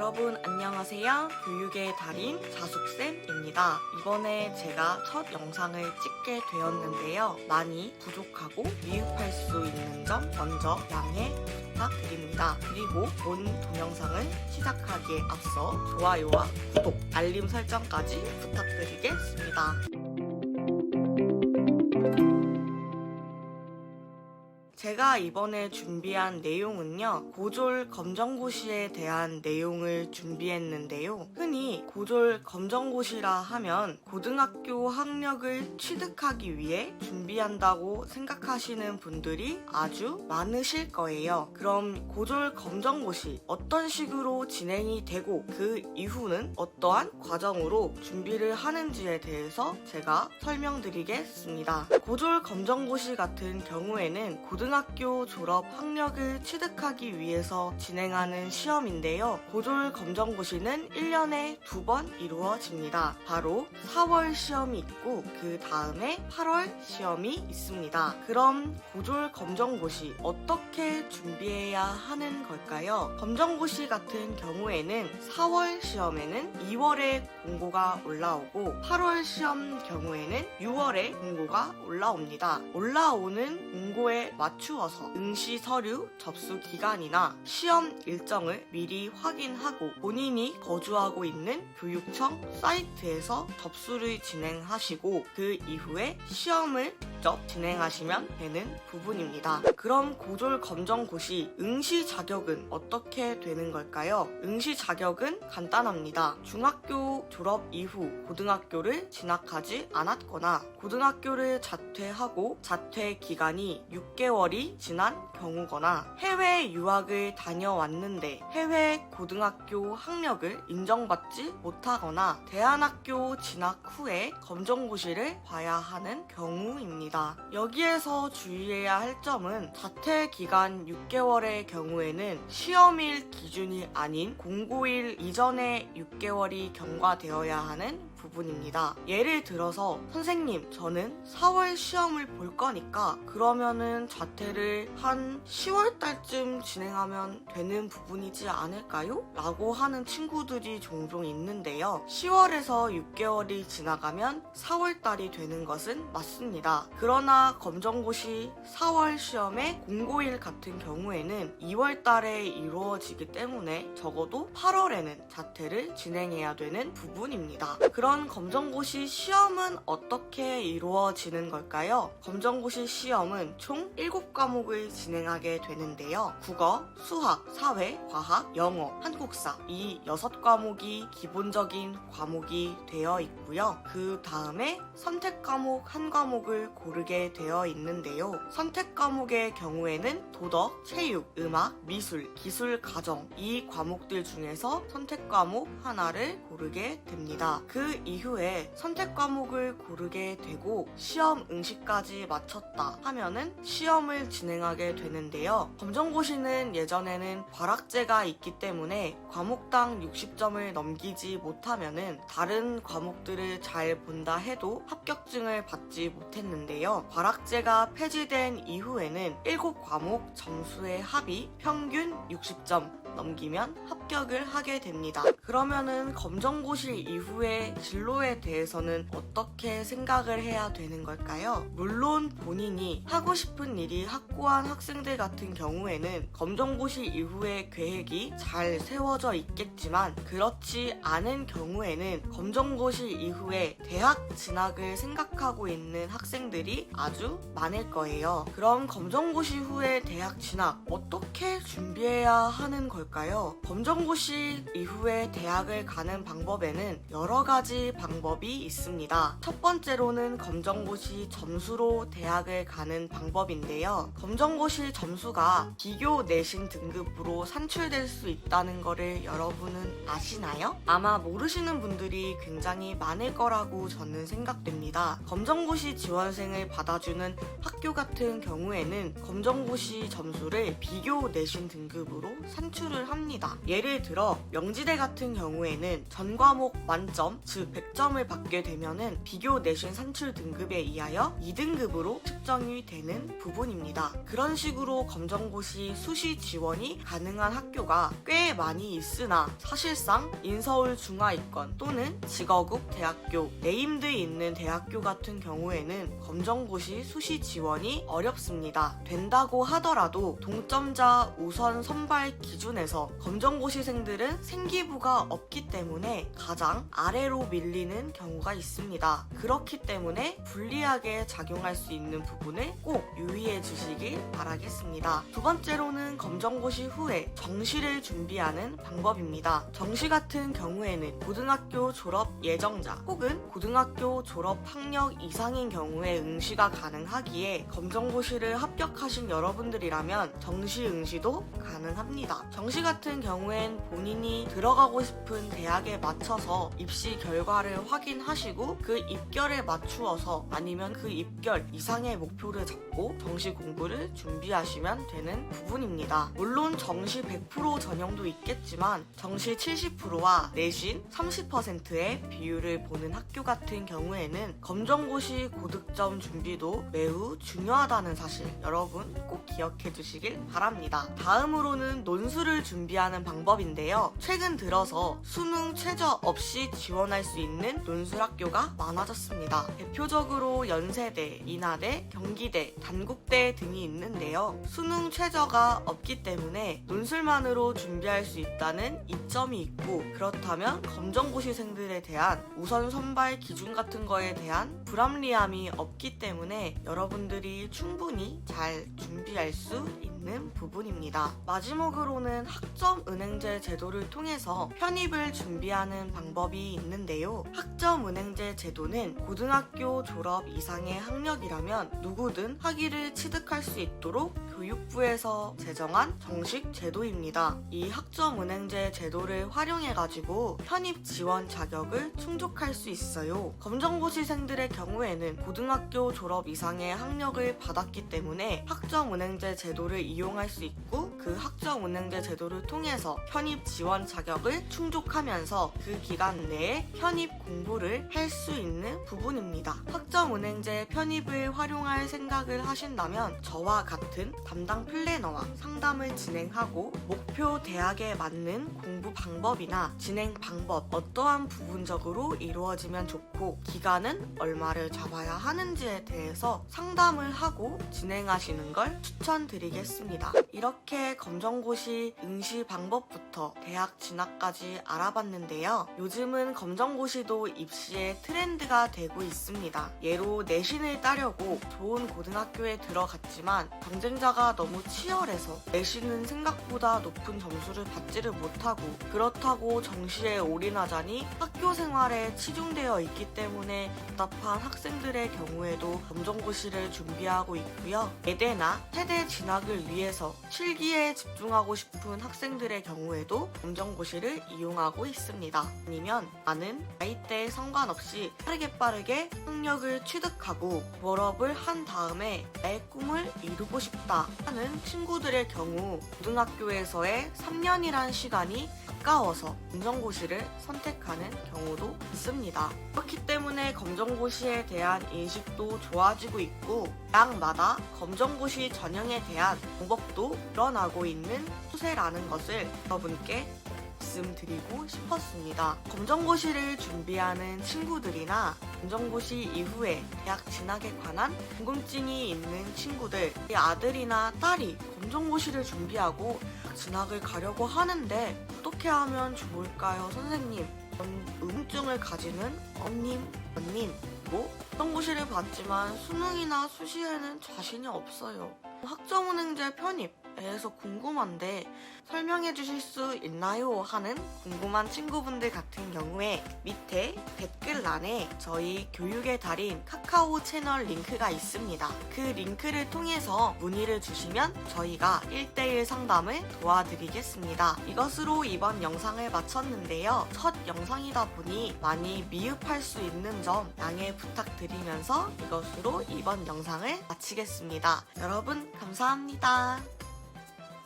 여러분 안녕하세요. 교육의 달인 자숙쌤입니다. 이번에 제가 첫 영상을 찍게 되었는데요. 많이 부족하고 미흡할 수 있는 점 먼저 양해 부탁드립니다. 그리고 본 동영상을 시작하기에 앞서 좋아요와 구독, 알림 설정까지 부탁드리겠습니다. 제가 이번에 준비한 내용은요, 고졸 검정고시에 대한 내용을 준비했는데요. 흔히 고졸 검정고시라 하면 고등학교 학력을 취득하기 위해 준비한다고 생각하시는 분들이 아주 많으실 거예요. 그럼 고졸 검정고시 어떤 식으로 진행이 되고 그 이후는 어떠한 과정으로 준비를 하는지에 대해서 제가 설명드리겠습니다. 고졸 검정고시 같은 경우에는 고등학교 졸업 학력을 취득하기 위해서 진행하는 시험인데요. 고졸 검정고시는 1년에 2번 이루어집니다. 바로 4월 시험이 있고 그 다음에 8월 시험이 있습니다. 그럼 고졸 검정고시 어떻게 준비해야 하는 걸까요? 검정고시 같은 경우에는 4월 시험에는 2월에 공고가 올라오고 8월 시험 경우에는 6월에 공고가 올라옵니다. 올라오는 공고에 맞추어서 응시 서류 접수 기간이나 시험 일정을 미리 확인하고 본인이 거주하고 있는 교육청 사이트에서 접수를 진행하시고 그 이후에 시험을 직접 진행하시면 되는 부분입니다. 그럼 고졸 검정고시 응시 자격은 어떻게 되는 걸까요? 응시 자격은 간단합니다. 중학교 졸업 이후 고등학교를 진학하지 않았거나 고등학교를 자퇴하고 자퇴 기간이 6개월이 지난 경우거나 해외 유학을 다녀왔는데 해외 고등학교 학력을 인정받지 못하거나 대안학교 진학 후에 검정고시를 봐야 하는 경우입니다. 여기에서 주의해야 할 점은 자퇴 기간 6개월의 경우에는 시험일 기준이 아닌 공고일 이전에 6개월이 경과되어야 하는 부분입니다. 예를 들어서 선생님, 저는 4월 시험을 볼 거니까 그러면은 자퇴를 한 10월 달쯤 진행하면 되는 부분이지 않을까요? 라고 하는 친구들이 종종 있는데요. 10월에서 6개월이 지나가면 4월 달이 되는 것은 맞습니다. 그러나 검정고시 4월 시험의 공고일 같은 경우에는 2월 달에 이루어지기 때문에 적어도 8월에는 자퇴를 진행해야 되는 부분입니다. 그런 검정고시 시험은 어떻게 이루어지는 걸까요? 검정고시 시험은 총 7과목을 진행하게 되는데요. 국어, 수학, 사회, 과학, 영어, 한국사 이 6과목이 기본적인 과목이 되어 있고요. 그 다음에 선택 과목 한 과목을 고르게 되어 있는데요. 선택 과목의 경우에는 도덕, 체육, 음악, 미술, 기술, 가정 이 과목들 중에서 선택 과목 하나를 고르게 됩니다. 그 이후에 선택 과목을 고르게 되고 시험 응시까지 마쳤다 하면은 시험을 진행하게 되는데요. 검정고시는 예전에는 과락제가 있기 때문에 과목당 60점을 넘기지 못하면은 다른 과목들을 잘 본다 해도 합격증을 받지 못했는데요. 과락제가 폐지된 이후에는 7과목 점수의 합이 평균 60점 넘기면 합격을 하게 됩니다. 그러면은 검정고시 이후의 진로에 대해서는 어떻게 생각을 해야 되는 걸까요? 물론 본인이 하고 싶은 일이 확고한 학생들 같은 경우에는 검정고시 이후의 계획이 잘 세워져 있겠지만 그렇지 않은 경우에는 검정고시 이후에 대학 진학을 생각하고 있는 학생들이 아주 많을 거예요. 그럼 검정고시 후에 대학 진학 어떻게 준비해야 하는 걸까요? 검정고시 이후에 대학을 가는 방법에는 여러 가지 방법이 있습니다. 첫 번째로는 검정고시 점수로 대학을 가는 방법인데요. 검정고시 점수가 비교 내신 등급으로 산출될 수 있다는 거를 여러분은 아시나요? 아마 모르시는 분들이 굉장히 많을 거라고 저는 생각됩니다. 검정고시 지원생을 받아주는 학교 같은 경우에는 검정고시 점수를 비교 내신 등급으로 산출을 산출을 합니다. 예를 들어 명지대 같은 경우에는 전 과목 만점, 즉 100점을 받게 되면은 비교 내신 산출 등급에 의하여 2등급으로 측정이 되는 부분입니다. 그런 식으로 검정고시 수시 지원이 가능한 학교가 꽤 많이 있으나 사실상 인서울 중하위권 또는 직어국 대학교, 네임드 있는 대학교 같은 경우에는 검정고시 수시 지원이 어렵습니다. 된다고 하더라도 동점자 우선 선발 기준에서 검정고시생들은 생기부가 없기 때문에 가장 아래로 밀리는 경우가 있습니다. 그렇기 때문에 불리하게 작용할 수 있는 부분을 꼭 유의해 주시길 바라겠습니다. 두 번째로는 검정고시 후에 정시를 준비하는 방법입니다. 정시 같은 경우에는 고등학교 졸업 예정자 혹은 고등학교 졸업 학력 이상인 경우에 응시가 가능하기에 검정고시를 합격하신 여러분들이라면 정시 응시도 가능합니다. 정시 같은 경우엔 본인이 들어가고 싶은 대학에 맞춰서 입시 결과를 확인하시고 그 입결에 맞추어서 아니면 그 입결 이상의 목표를 잡고 정시 공부를 준비하시면 되는 부분입니다. 물론 정시 100% 전형도 있겠지만 정시 70%와 내신 30%의 비율을 보는 학교 같은 경우에는 검정고시 고득점 준비도 매우 중요하다는 사실 여러분 꼭 기억해 주시길 바랍니다. 다음으로는 논술을 준비하는 방법인데요. 최근 들어서 수능 최저 없이 지원할 수 있는 논술 학교가 많아졌습니다. 대표적으로 연세대, 인하대, 경기대, 단국대 등이 있는데요. 수능 최저가 없기 때문에 논술만으로 준비할 수 있다는 이점이 있고 그렇다면 검정고시생들에 대한 우선 선발 기준 같은 거에 대한 불합리함이 없기 때문에 여러분들이 충분히 잘 준비할 수 있는 부분입니다. 마지막으로는 학점은행제 제도를 통해서 편입을 준비하는 방법이 있는데요. 학점은행제 제도는 고등학교 졸업 이상의 학력이라면 누구든 학위를 취득할 수 있도록 교육부에서 제정한 정식 제도입니다. 이 학점은행제 제도를 활용해가지고 편입 지원 자격을 충족할 수 있어요. 검정고시생들의 경우에는 고등학교 졸업 이상의 학력을 받았기 때문에 학점은행제 제도를 이용할 수 있고 그 학점은행제 제도를 통해서 편입 지원 자격을 충족하면서 그 기간 내에 편입 공부를 할 수 있는 부분입니다. 학점은행제 편입을 활용할 생각을 하신다면 저와 같은 담당 플래너와 상담을 진행하고 목표 대학에 맞는 공부 방법이나 진행 방법 어떠한 부분적으로 이루어지면 좋고 기간은 얼마를 잡아야 하는지에 대해서 상담을 하고 진행하시는 걸 추천드리겠습니다. 이렇게 검정고시 응시 방법부터 대학 진학까지 알아봤는데요. 요즘은 검정고시도 입시의 트렌드가 되고 있습니다. 예로 내신을 따려고 좋은 고등학교에 들어갔지만 경쟁자가 너무 치열해서 내신은 생각보다 높은 점수를 받지를 못하고 그렇다고 정시에 올인하자니 학교 생활에 치중되어 있기 때문에 답답한 학생들의 경우에도 검정고시를 준비하고 있고요. 예대나 세대 진학을 위해서 실기에 집중하고 싶은 학생들의 경우에도 검정고시를 이용하고 있습니다. 아니면 나는 나이대에 상관없이 빠르게 학력을 취득하고 졸업을 한 다음에 내 꿈을 이루고 싶다 하는 친구들의 경우 고등학교에서의 3년이란 시간이 가까워서 검정고시를 선택하는 경우도 있습니다. 그렇기 때문에 검정고시에 대한 인식도 좋아지고 있고 대학마다 검정고시 전형에 대한 방법도 늘어나고 있는 추세라는 것을 여러분께 말씀드리고 싶었습니다. 검정고시를 준비하는 친구들이나 검정고시 이후에 대학 진학에 관한 궁금증이 있는 친구들, 아들이나 딸이 검정고시를 준비하고 진학을 가려고 하는데 어떻게 하면 좋을까요, 선생님? 의문증을 가지는 언님, 검정고시를 봤지만 수능이나 수시에는 자신이 없어요. 학점은행제 편입에서 궁금한데 설명해 주실 수 있나요? 하는 궁금한 친구분들 같은 경우에 밑에 댓글란에 저희 교육의 달인 카카오 채널 링크가 있습니다. 그 링크를 통해서 문의를 주시면 저희가 1:1 상담을 도와드리겠습니다. 이것으로 이번 영상을 마쳤는데요. 첫 영상이다 보니 많이 미흡할 수 있는 점 양해 부탁드리면서 이것으로 이번 영상을 마치겠습니다. 여러분 감사합니다.